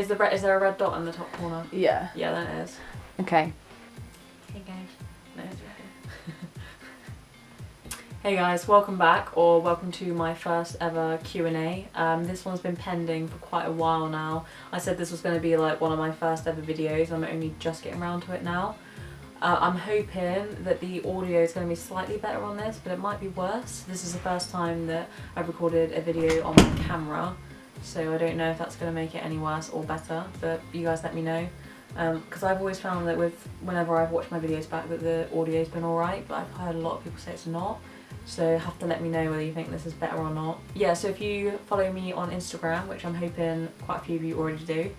Is there a red dot in the top corner? Yeah. Yeah, that is. Okay. Hey guys. No, it's okay. Hey guys, welcome back, or welcome to my first ever Q&A. This one's been pending for quite a while now. I said this was going to be like one of my first ever videos. I'm only just getting around to it now. I'm hoping that the audio is going to be slightly better on this, but it might be worse. This is the first time that I've recorded a video on my camera, so I don't know if that's going to make it any worse or better, but you guys let me know. Because I've always found that whenever I've watched my videos back that the audio's been alright, but I've heard a lot of people say it's not. So have to let me know whether you think this is better or not. Yeah, so if you follow me on Instagram, which I'm hoping quite a few of you already do,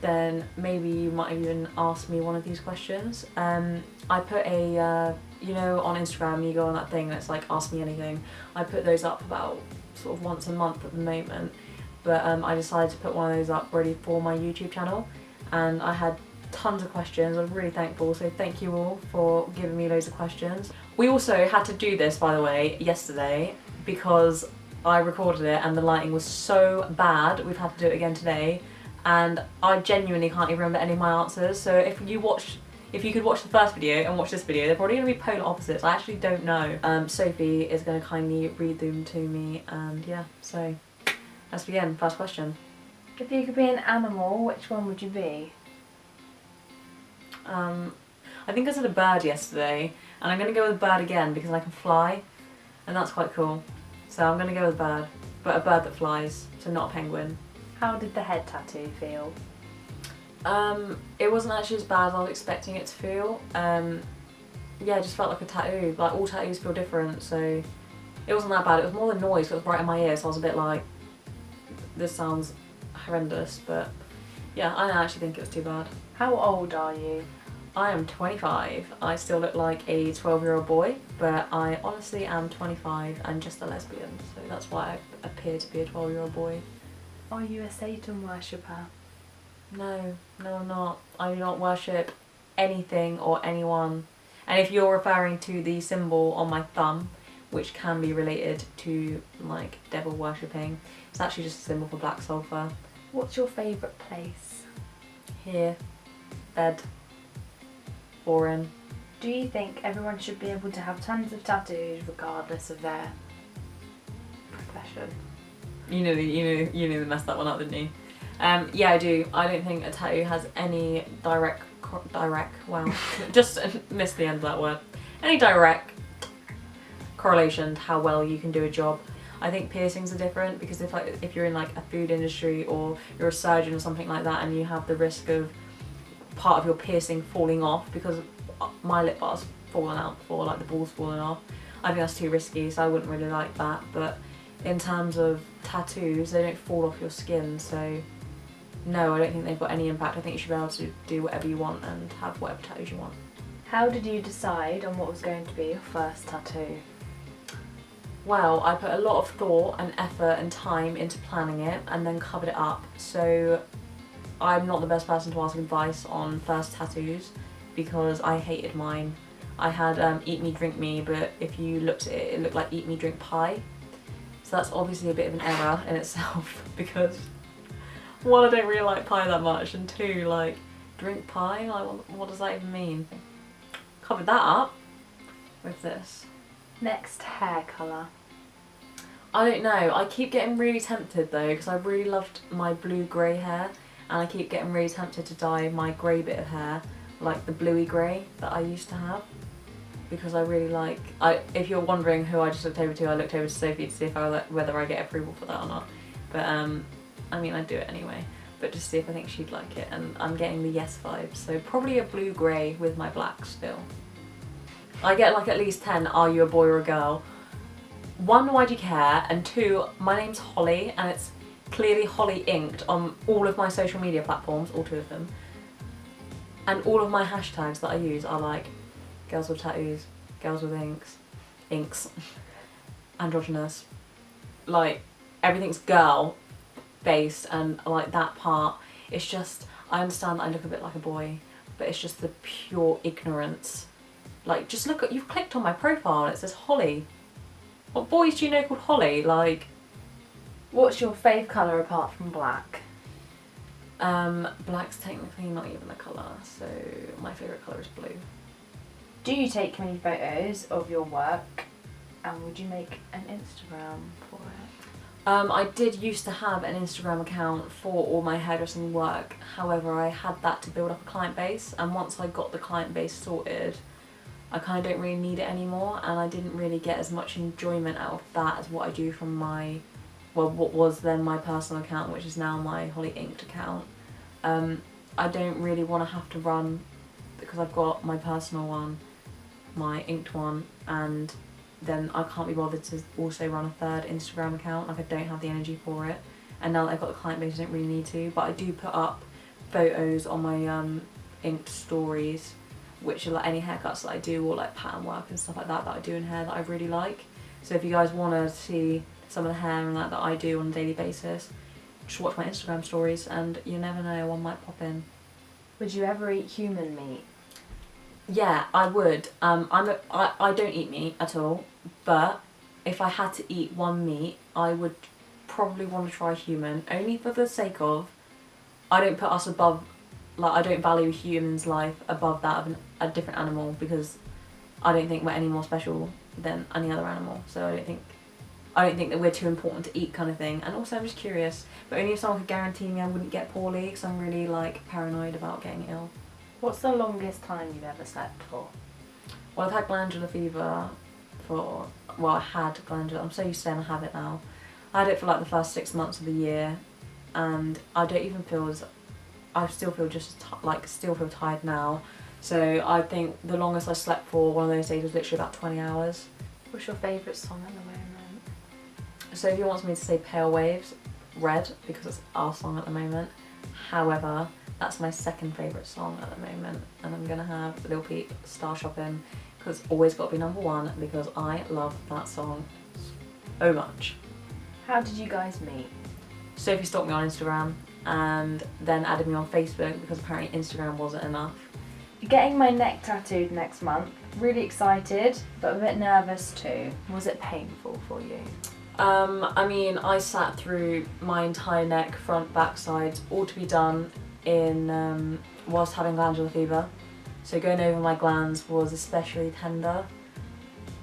then maybe you might even ask me one of these questions. I put a, you know, on Instagram you go on that thing and it's like ask me anything. I put those up about sort of once a month at the moment, but I decided to put one of those up ready for my YouTube channel, and I had tons of questions. I'm really thankful, so thank you all for giving me loads of questions. We also had to do this, by the way, yesterday because I recorded it and the lighting was so bad. We've had to do it again today, and I genuinely can't even remember any of my answers. So if you could watch the first video and watch this video, they're probably going to be polar opposites. I actually don't know. Sophie is going to kindly read them to me, and yeah, so let's begin. First question. If you could be an animal, which one would you be? I think I said a bird yesterday, and I'm going to go with a bird again because I can fly, and that's quite cool. So I'm going to go with a bird, but a bird that flies, so not a penguin. How did the head tattoo feel? It wasn't actually as bad as I was expecting it to feel. Yeah, it just felt like a tattoo. Like, all tattoos feel different, so it wasn't that bad. It was more the noise, it was right in my ear, so I was a bit like, this sounds horrendous, but yeah, I don't actually think it was too bad. How old are you? I am 25. I still look like a 12-year-old boy, but I honestly am 25 and just a lesbian, so that's why I appear to be a 12-year-old boy. Are you a Satan worshipper? No, I'm not. I do not worship anything or anyone. And if you're referring to the symbol on my thumb, which can be related to like devil worshipping, it's actually just a symbol for black sulphur. What's your favourite place? Here. Bed. Boring. Do you think everyone should be able to have tons of tattoos regardless of their profession? You knew they messed that one up, didn't you? Yeah, I do. I don't think a tattoo has any direct, wow, just missed the end of that word. Any direct correlation to how well you can do a job. I think piercings are different because if you're in like a food industry or you're a surgeon or something like that, and you have the risk of part of your piercing falling off, because my lip bar's fallen out before, like the ball's fallen off. I think that's too risky, so I wouldn't really like that. But in terms of tattoos, they don't fall off your skin, so no, I don't think they've got any impact. I think you should be able to do whatever you want and have whatever tattoos you want. How did you decide on what was going to be your first tattoo? Well, I put a lot of thought and effort and time into planning it and then covered it up. So I'm not the best person to ask advice on first tattoos because I hated mine. I had Eat Me Drink Me, but if you looked at it, it looked like Eat Me Drink Pie. So that's obviously a bit of an error in itself because one, I don't really like pie that much, and two, like, drink pie? Like, what does that even mean? Covered that up with this. Next, hair colour. I don't know. I keep getting really tempted though, because I really loved my blue-grey hair, and I keep getting really tempted to dye my grey bit of hair, like the bluey grey that I used to have, because I really like. If you're wondering who I just looked over to, I looked over to Sophie to see if whether I get approval for that or not. But I mean, I'd do it anyway, but just see if I think she'd like it, and I'm getting the yes vibes, so probably a blue-grey with my black still. I get like at least 10, are you a boy or a girl? 1, why do you care? And 2, my name's Holly, and it's clearly Holly inked on all of my social media platforms, all 2 of them. And all of my hashtags that I use are like girls with tattoos, girls with inks, androgynous. Like, everything's girl based, and like that part, it's just, I understand that I look a bit like a boy, but it's just the pure ignorance. Like, just look at, you've clicked on my profile and it says Holly. What boys do you know called Holly? Like, What's your fave colour apart from black? Black's technically not even a colour, so my favourite colour is blue. Do you take many photos of your work, and would you make an Instagram for it? I did used to have an Instagram account for all my hairdressing work. However, I had that to build up a client base, and once I got the client base sorted, I kind of don't really need it anymore, and I didn't really get as much enjoyment out of that as what I do from my, well, what was then my personal account, which is now my Holly Inked account. I don't really want to have to run, because I've got my personal one, my inked one, and then I can't be bothered to also run a third Instagram account. Like, I don't have the energy for it, and now that I've got the client base I don't really need to, but I do put up photos on my inked stories, which are like any haircuts that I do, or like pattern work and stuff like that I do in hair that I really like. So if you guys want to see some of the hair and that I do on a daily basis, just watch my Instagram stories, and you never know, one might pop in. Would you ever eat human meat? Yeah, I would. I don't eat meat at all, but if I had to eat one meat, I would probably want to try human, only for the sake of, I don't put us above, like, I don't value a human's life above that of a different animal, because I don't think we're any more special than any other animal, so I don't think that we're too important to eat, kind of thing. And also I'm just curious, but only if someone could guarantee me I wouldn't get poorly, because I'm really like paranoid about getting ill. What's the longest time you've ever slept for? Well, I've had glandular fever for, well, I had glandular, I'm so used to saying I have it now. I had it for like the first 6 months of the year, and I don't even feel as, I still feel just still feel tired now. So I think the longest I slept for one of those days was literally about 20 hours. What's your favourite song at the moment? So if you want me to say Pale Waves, Red, because it's our song at the moment. However, that's my second favourite song at the moment, and I'm gonna have Lil Peep, Star Shopping, because it's always got to be number one, because I love that song so much. How did you guys meet? Sophie stalked me on Instagram and then added me on Facebook, because apparently Instagram wasn't enough. Getting my neck tattooed next month. Really excited, but a bit nervous too. Was it painful for you? I mean, I sat through my entire neck, front, back, sides, all to be done in whilst having glandular fever. So going over my glands was especially tender.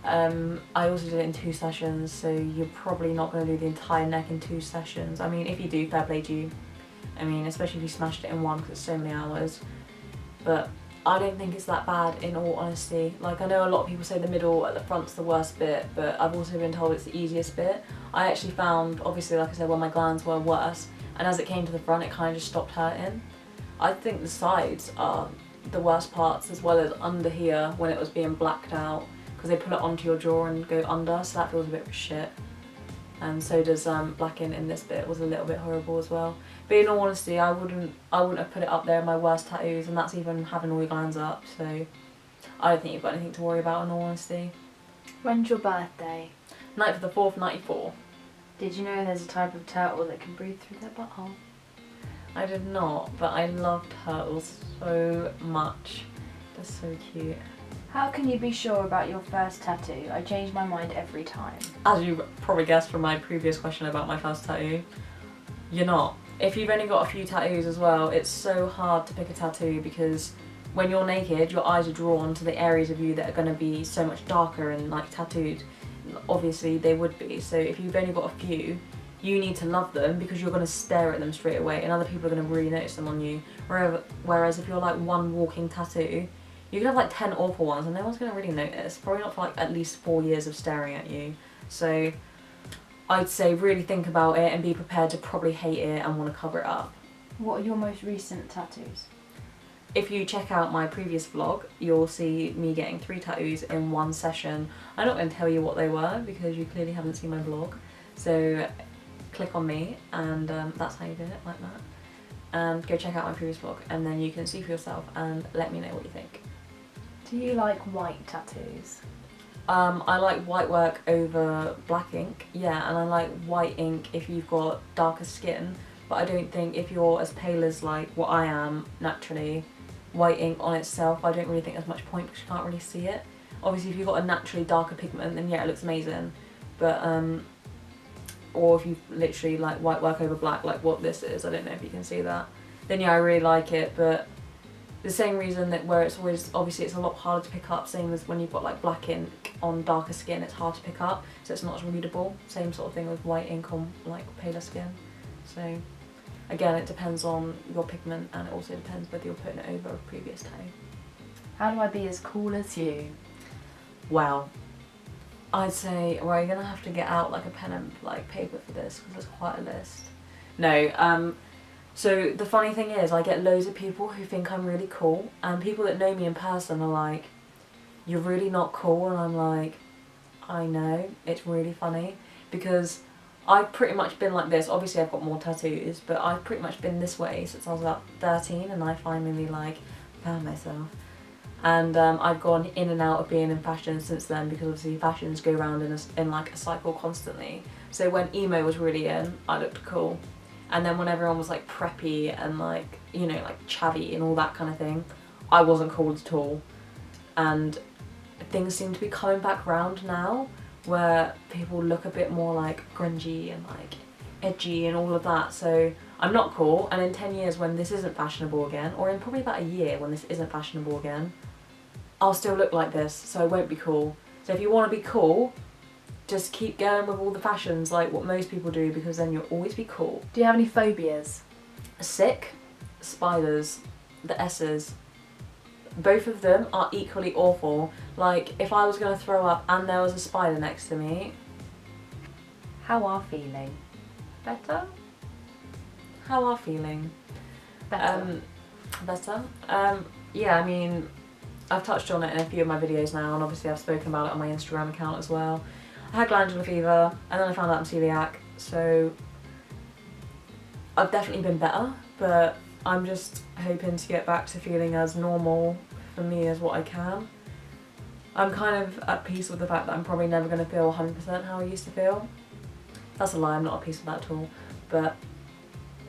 I also did it in 2 sessions, so you're probably not going to do the entire neck in 2 sessions. I mean, if you do, fair play to you. I mean, especially if you smashed it in one, because it's so many hours. But I don't think it's that bad, in all honesty. Like, I know a lot of people say the middle at the front's the worst bit, but I've also been told it's the easiest bit. I actually found, obviously, like I said, when my glands were worse, and as it came to the front, it kind of just stopped hurting. I think the sides are the worst parts, as well as under here when it was being blacked out, because they put it onto your jaw and go under, so that feels a bit of shit. And so does blacking in this bit, was a little bit horrible as well. But in all honesty, I wouldn't have put it up there in my worst tattoos, and that's even having all your glands up, so I don't think you've got anything to worry about, in all honesty. When's your birthday? 9th of the 4th, 94. Did you know there's a type of turtle that can breathe through their butthole? I did not, but I love turtles so much. They're so cute. How can you be sure about your first tattoo? I change my mind every time. As you probably guessed from my previous question about my first tattoo, you're not. If you've only got a few tattoos as well, it's so hard to pick a tattoo, because when you're naked, your eyes are drawn to the areas of you that are going to be so much darker and like tattooed. Obviously they would be, so if you've only got a few, you need to love them, because you're going to stare at them straight away, and other people are going to really notice them on you. Whereas if you're like one walking tattoo, you can have like 10 awful ones and no one's going to really notice. Probably not for like at least 4 years of staring at you. So I'd say really think about it and be prepared to probably hate it and want to cover it up. What are your most recent tattoos? If you check out my previous vlog, you'll see me getting 3 tattoos in one session. I'm not going to tell you what they were, because you clearly haven't seen my vlog. So click on me, and that's how you do it, like that. And go check out my previous vlog, and then you can see for yourself and let me know what you think. Do you like white tattoos? I like white work over black ink, yeah, and I like white ink if you've got darker skin, but I don't think if you're as pale as like what I am naturally, white ink on itself, I don't really think there's much point, because you can't really see it. Obviously if you've got a naturally darker pigment, then yeah, it looks amazing, but or if you literally like white work over black, like what this is, I don't know if you can see that, then yeah, I really like it. But the same reason that where it's always, obviously it's a lot harder to pick up, same as when you've got like black ink on darker skin, it's hard to pick up, so it's not as readable. Same sort of thing with white ink on like paler skin. So again, it depends on your pigment, and it also depends whether you're putting it over a previous tattoo. How do I be as cool as you? Well, I'd say, well, you're gonna have to get out like a pen and like paper for this, because there's quite a list. No, so the funny thing is, I get loads of people who think I'm really cool, and people that know me in person are like, you're really not cool, and I'm like, I know, it's really funny, because I've pretty much been like this. Obviously I've got more tattoos, but I've pretty much been this way since I was about 13, and I finally like found myself. And I've gone in and out of being in fashion since then, because obviously fashions go around in like a cycle constantly. So when emo was really in, I looked cool. And then when everyone was like preppy and like, you know, like chavvy and all that kind of thing, I wasn't cool at all. And things seem to be coming back round now, where people look a bit more like grungy and like edgy and all of that. So I'm not cool, and in 10 years when this isn't fashionable again, or in probably about a year when this isn't fashionable again, I'll still look like this, so I won't be cool. So if you want to be cool, just keep going with all the fashions like what most people do, because then you'll always be cool. Do you have any phobias? Sick, spiders, the S's. Both of them are equally awful. Like, if I was going to throw up and there was a spider next to me. How are feeling? Better? How are feeling? Better. Better? Yeah, I mean, I've touched on it in a few of my videos now, and obviously I've spoken about it on my Instagram account as well. I had glandular fever, and then I found out I'm celiac, so I've definitely been better, but I'm just hoping to get back to feeling as normal for me as what I can. I'm kind of at peace with the fact that I'm probably never going to feel 100% how I used to feel. That's a lie, I'm not at peace with that at all, but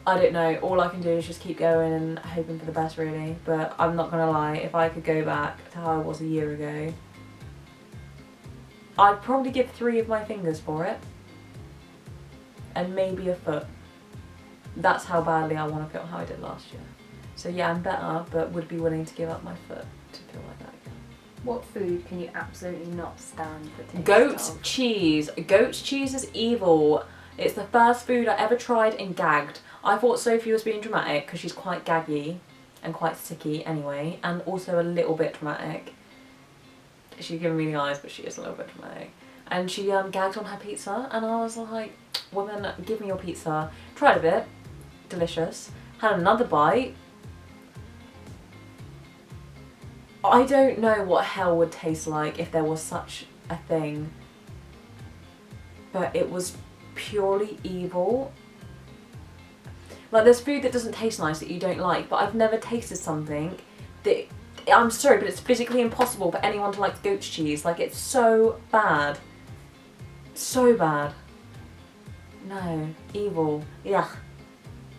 I don't know, all I can do is just keep going and hoping for the best really. But I'm not gonna lie, if I could go back to how I was a year ago, I'd probably give 3 of my fingers for it, and maybe a foot. That's how badly I want to feel how I did last year. So yeah, I'm better, but would be willing to give up my foot to feel like that again. What food can you absolutely not stand the taste Goat's of? cheese. Goat's cheese is evil. It's the first food I ever tried and gagged. I thought Sophie was being dramatic because she's quite gaggy and quite sicky anyway, and also a little bit dramatic. She's giving me the eyes, but she is a little bit dramatic. And she gagged on her pizza, and I was like, woman, give me your pizza. Tried a bit, delicious. Had another bite. I don't know what hell would taste like if there was such a thing, but it was purely evil. Like, there's food that doesn't taste nice that you don't like, but I've never tasted something that, I'm sorry, but it's physically impossible for anyone to like goat's cheese. Like, it's so bad. So bad. No. Evil. Yeah.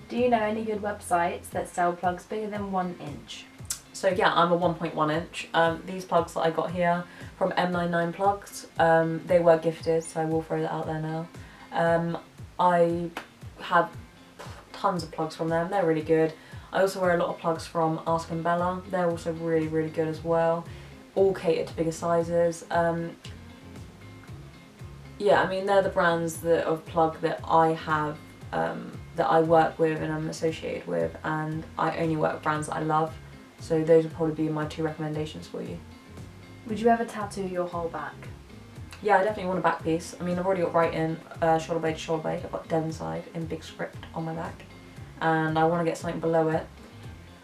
Do you know any good websites that sell plugs bigger than 1 inch? So yeah, I'm a 1.1 inch. These plugs that I got here from M99 Plugs, they were gifted, so I will throw that out there now. I have tons of plugs from them, they're really good. I also wear a lot of plugs from Ask and Bella, they're also really, really good as well. All catered to bigger sizes. Yeah, I mean, they're the brands of plug that I have, that I work with and I'm associated with, and I only work with brands that I love. So those would probably be my 2 recommendations for you. Would you ever tattoo your whole back? Yeah, I definitely want a back piece. I mean, I've already got writing, shoulder blade to shoulder blade. I've got Devonside in big script on my back, and I want to get something below it.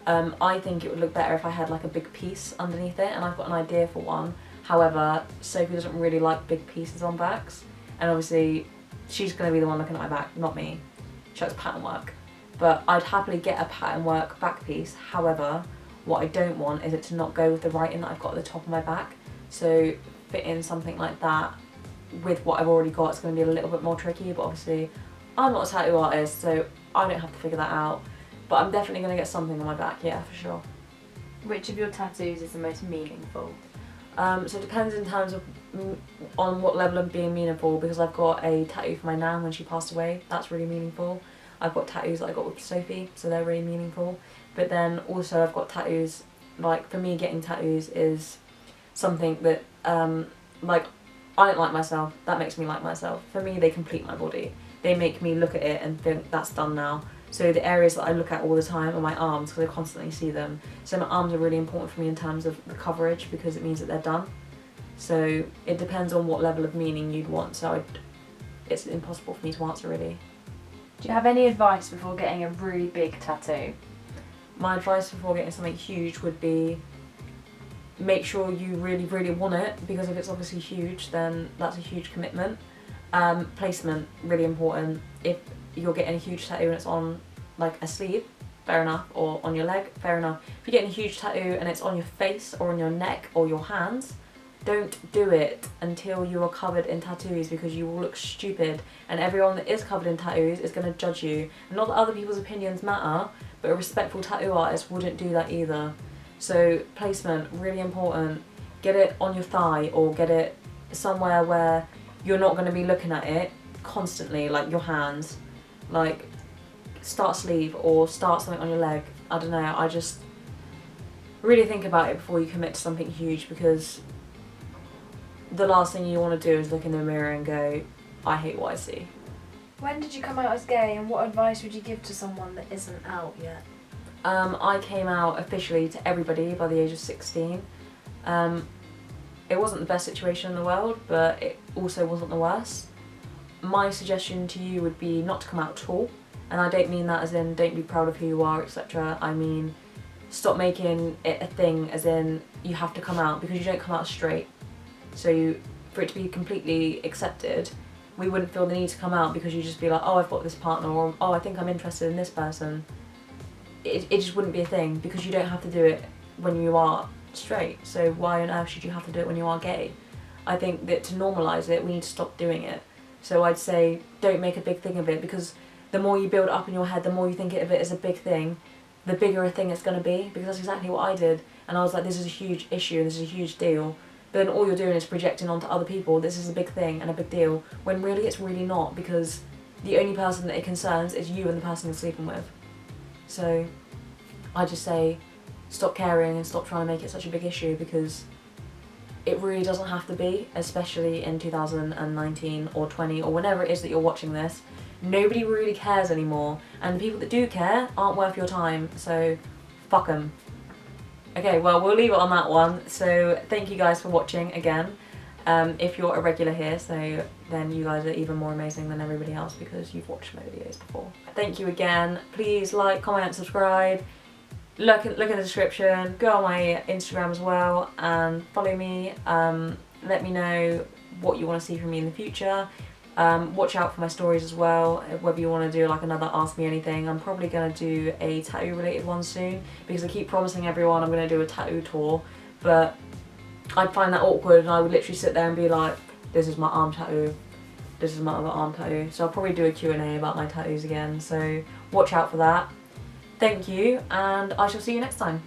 I think it would look better if I had like a big piece underneath it, and I've got an idea for one. However, Sophie doesn't really like big pieces on backs, and obviously she's going to be the one looking at my back, not me. She likes pattern work. But I'd happily get a pattern work back piece. However, what I don't want is it to not go with the writing that I've got at the top of my back. So fitting something like that with what I've already got is going to be a little bit more tricky, but obviously I'm not a tattoo artist, so I don't have to figure that out. But I'm definitely going to get something on my back, yeah, for sure. Which of your tattoos is the most meaningful? So it depends in terms of on what level of being meaningful, because I've got a tattoo for my nan when she passed away. That's really meaningful. I've got tattoos that I got with Sophie, so they're really meaningful. But then also I've got tattoos, like for me getting tattoos is something that, like, I don't like myself, that makes me like myself. For me, they complete my body. They make me look at it and think that's done now. So the areas that I look at all the time are my arms, because I constantly see them. So my arms are really important for me in terms of the coverage, because it means that they're done. So it depends on what level of meaning you'd want. So it's impossible for me to answer, really. Do you have any advice before getting a really big tattoo? My advice before getting something huge would be make sure you really, really want it, because if it's obviously huge, then that's a huge commitment. Placement, really important. If you're getting a huge tattoo and it's on like a sleeve, fair enough, or on your leg, fair enough. If you're getting a huge tattoo and it's on your face or on your neck or your hands, don't do it until you are covered in tattoos, because you will look stupid, and everyone that is covered in tattoos is going to judge you. And not that other people's opinions matter, but a respectful tattoo artist wouldn't do that either. So placement, really important. Get it on your thigh, or get it somewhere where you're not going to be looking at it constantly, like your hands. Like, start sleeve or start something on your leg. I don't know, I just really think about it before you commit to something huge, because the last thing you want to do is look in the mirror and go, I hate what I see. When did you come out as gay, and what advice would you give to someone that isn't out yet? I came out officially to everybody by the age of 16. It wasn't the best situation in the world, but it also wasn't the worst. My suggestion to you would be not to come out at all, and I don't mean that as in don't be proud of who you are, etc. I mean stop making it a thing as in you have to come out, because you don't come out straight. So for it to be completely accepted, we wouldn't feel the need to come out, because you just be like, oh, I've got this partner, or oh, I think I'm interested in this person. It just wouldn't be a thing, because you don't have to do it when you are straight. So why on earth should you have to do it when you are gay? I think that to normalise it, we need to stop doing it. So I'd say don't make a big thing of it, because the more you build it up in your head, the more you think of it as a big thing, the bigger a thing it's going to be, because that's exactly what I did. And I was like, this is a huge issue and this is a huge deal. But then all you're doing is projecting onto other people, this is a big thing and a big deal, when really it's really not, because the only person that it concerns is you and the person you're sleeping with. So I just say stop caring and stop trying to make it such a big issue, because it really doesn't have to be, especially in 2019 or 20 or whenever it is that you're watching this. Nobody really cares anymore, and the people that do care aren't worth your time, so fuck them. Okay, well, we'll leave it on that one. So thank you guys for watching again. If you're a regular here, so then you guys are even more amazing than everybody else, because you've watched my videos before. Thank you again. Please like, comment, subscribe. Look in the description. Go on my Instagram as well and follow me. Let me know what you want to see from me in the future. Watch out for my stories as well, whether you want to do like another Ask Me Anything. I'm probably going to do a tattoo related one soon, because I keep promising everyone I'm going to do a tattoo tour, but I'd find that awkward, and I would literally sit there and be like, this is my arm tattoo, this is my other arm tattoo. So I'll probably do a Q&A about my tattoos again, so watch out for that. Thank you, and I shall see you next time.